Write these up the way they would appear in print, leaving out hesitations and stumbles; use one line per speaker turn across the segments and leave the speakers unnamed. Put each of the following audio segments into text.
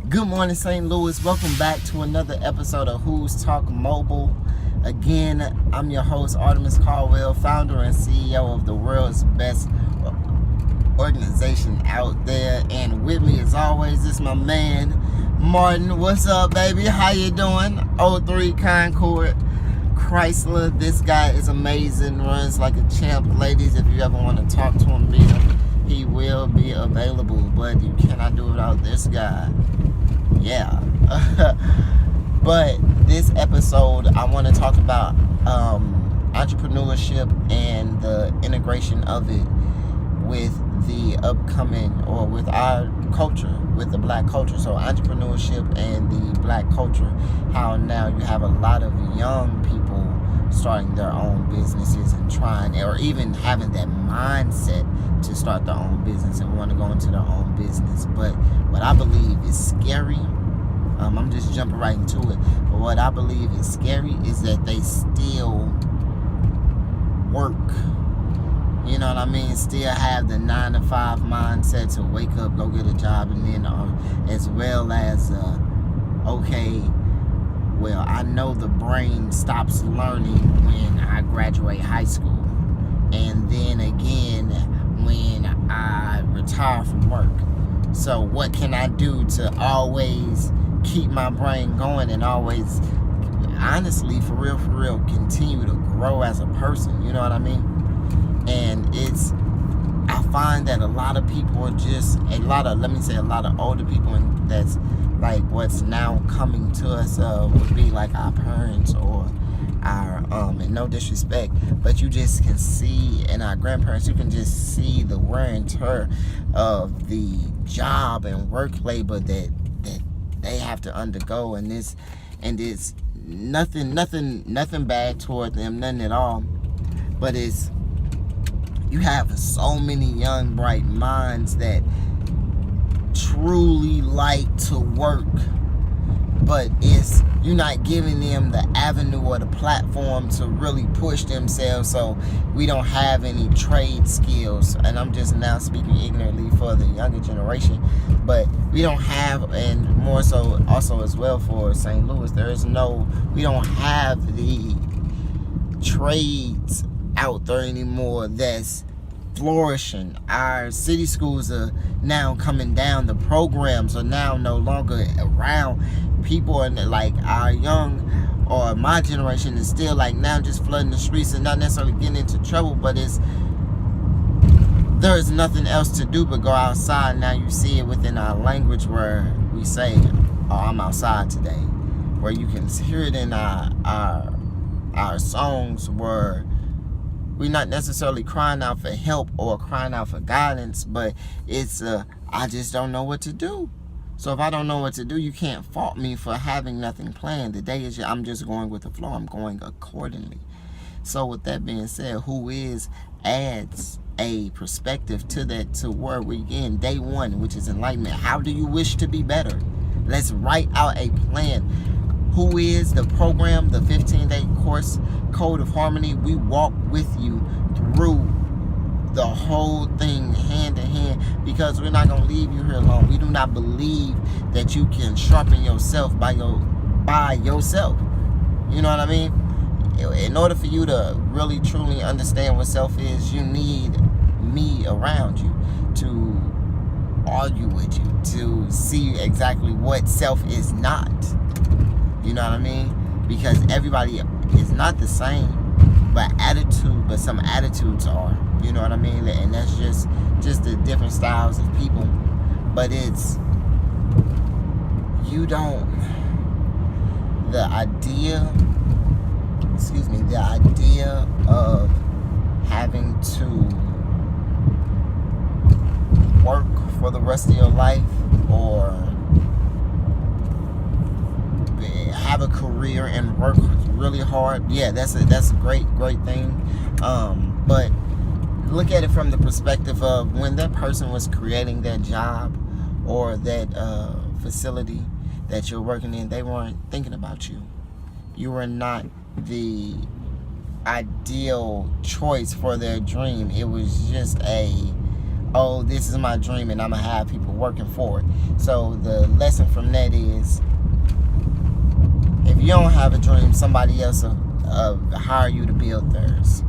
Good morning, St. Louis. Welcome back to another episode of Whois Talk Mobile. Again, I'm your host, Artemis Caldwell, founder and CEO of the world's best organization out there. And with me, as always, is my man, Martin. What's up, baby? How you doing? 03 Concord Chrysler. This guy is amazing. Runs like a champ. Ladies, if you ever want to talk to him, beat him, he will be available. But you cannot do it without this guy. Yeah. But this episode, I want to talk about entrepreneurship and the integration of it with the upcoming, or with our culture, with the black culture. So entrepreneurship and the black culture, how now you have a lot of young people starting their own businesses and trying, or even having that mindset to start their own business and want to go into their own business. But what I believe is scary, I'm just jumping right into it, but what I believe is scary is that they still work. You know what I mean? Still have the 9-to-5 mindset to wake up, go get a job, and then as well as okay, well, I know the brain stops learning when I graduate high school, and then again when I retire from work. So what can I do to always keep my brain going and always, honestly, for real, continue to grow as a person? You know what I mean? And I find that a lot of people are just, a lot of older people, and that's like what's now coming to us would be like our parents or our, and no disrespect, but you just can see, and our grandparents, you can just see the wear and tear of the job and work labor that they have to undergo, and it's nothing bad toward them, nothing at all, but it's, you have so many young bright minds that truly like to work, but you're not giving them the avenue or the platform to really push themselves. So we don't have any trade skills, and I'm just now speaking ignorantly for the younger generation, but we don't have, and more so also as well for St. Louis, we don't have the trades out there anymore that's flourishing. Our city schools are now coming down. The programs are now no longer around. People are like, our young, or my generation is still like now just flooding the streets and not necessarily getting into trouble, but there is nothing else to do but go outside. Now you see it within our language where we say, oh, I'm outside today, where you can hear it in our songs where we're not necessarily crying out for help or crying out for guidance, but it's I just don't know what to do. So if I don't know what to do, you can't fault me for having nothing planned. The day is, I'm just going with the flow. I'm going accordingly. So with that being said, Whois adds a perspective to that, to where we in day one, which is enlightenment. How do you wish to be better? Let's write out a plan. Whois, the program, the 15-day course, Code of Harmony. We walk with you through the whole thing hand in hand, because we're not going to leave you here alone. We do not believe that you can sharpen yourself by yourself. You know what I mean? In order for you to really truly understand what self is, you need me around you to argue with you, to see exactly what self is not. You know what I mean? Because everybody is not the same, but some attitudes are. You know what I mean? And that's just the different styles of people. But the idea of having to work for the rest of your life, or have a career and work really hard, yeah, that's a great thing, but look at it from the perspective of when that person was creating that job or that facility that you're working in, they weren't thinking about you. You were not the ideal choice for their dream. It was just a oh, this is my dream and I'm going to have people working for it. So the lesson from that is, if you don't have a dream, somebody else will hire you to build theirs.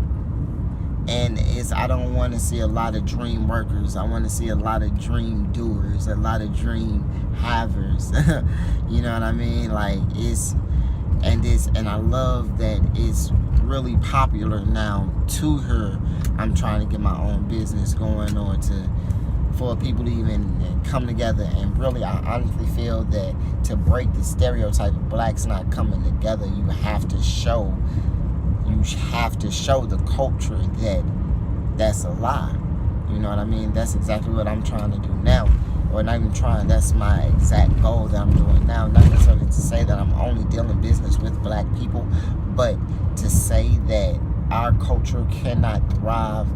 And I don't want to see a lot of dream workers. I want to see a lot of dream doers, a lot of dream havers. You know what I mean? Like, and I love that it's really popular now to her. I'm trying to get my own business going, or for people to even come together. And really, I honestly feel that to break the stereotype of blacks not coming together, you have to show the culture that that's a lie. You know what I mean? That's exactly what I'm trying to do now. Or not even trying, that's my exact goal that I'm doing now. Not necessarily to say that I'm only dealing business with black people, but to say that our culture cannot thrive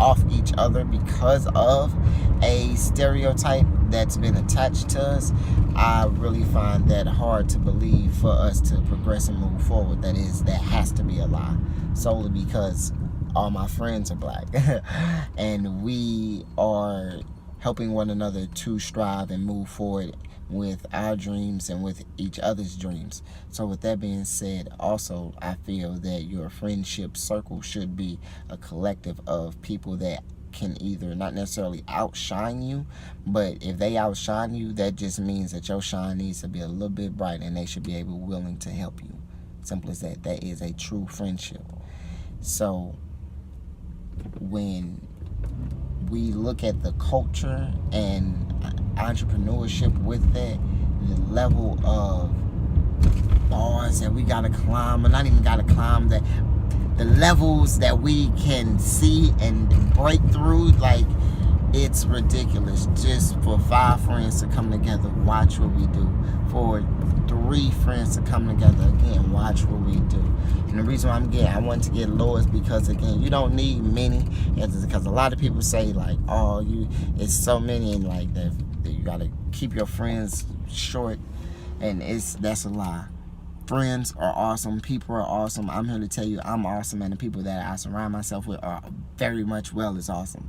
off each other because of a stereotype that's been attached to us. I really find that hard to believe for us to progress and move forward. That has to be a lie, solely because all my friends are black and we are helping one another to strive and move forward with our dreams and with each other's dreams. So with that being said, also I feel that your friendship circle should be a collective of people that can either not necessarily outshine you, but if they outshine you, that just means that your shine needs to be a little bit bright and they should be willing to help you. Simple as that. That is a true friendship. So when we look at the culture and entrepreneurship with that, the level of bars that we gotta climb, or not even gotta climb, that the levels that we can see and break through, like, it's ridiculous. Just for 5 friends to come together, watch what we do. For 3 friends to come together, again, watch what we do. And the reason why I want to get low is because, again, you don't need many. Because a lot of people say, like, oh, it's so many, and like that you gotta keep your friends short, and that's a lie. Friends are awesome. People are awesome. I'm here to tell you I'm awesome, and the people that I surround myself with are very much as awesome.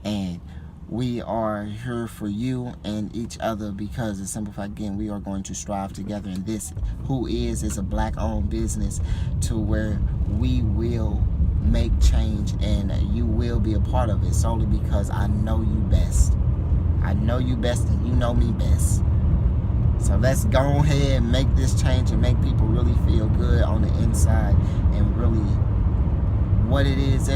And we are here for you and each other because, it's simple fact, again, we are going to strive together. And this Whois is a black-owned business to where we will make change, and you will be a part of it, solely because I know you best. I know you best, and you know me best. So let's go ahead and make this change and make people really feel good on the inside, and really what it is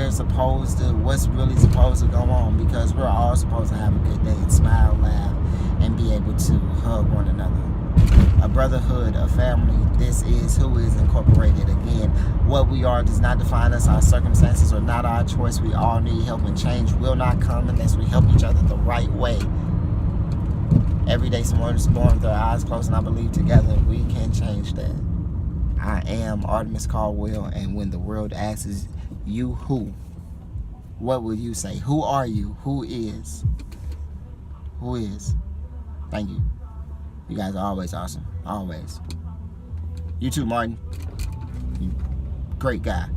what's really supposed to go on, because we're all supposed to have a good day and smile, laugh, and be able to hug one another. A brotherhood, a family. This is Whois Incorporated. Again, what we are does not define us. Our circumstances are not our choice. We all need help, and change will not come unless we help each other the right way. Every day someone is born with their eyes closed, and I believe together we can change that. I am Artemis Caldwell, and when the world asks you who, what will you say? Who are you? Who is? Thank you. You guys are always awesome. Always. You too, Martin. You great guy.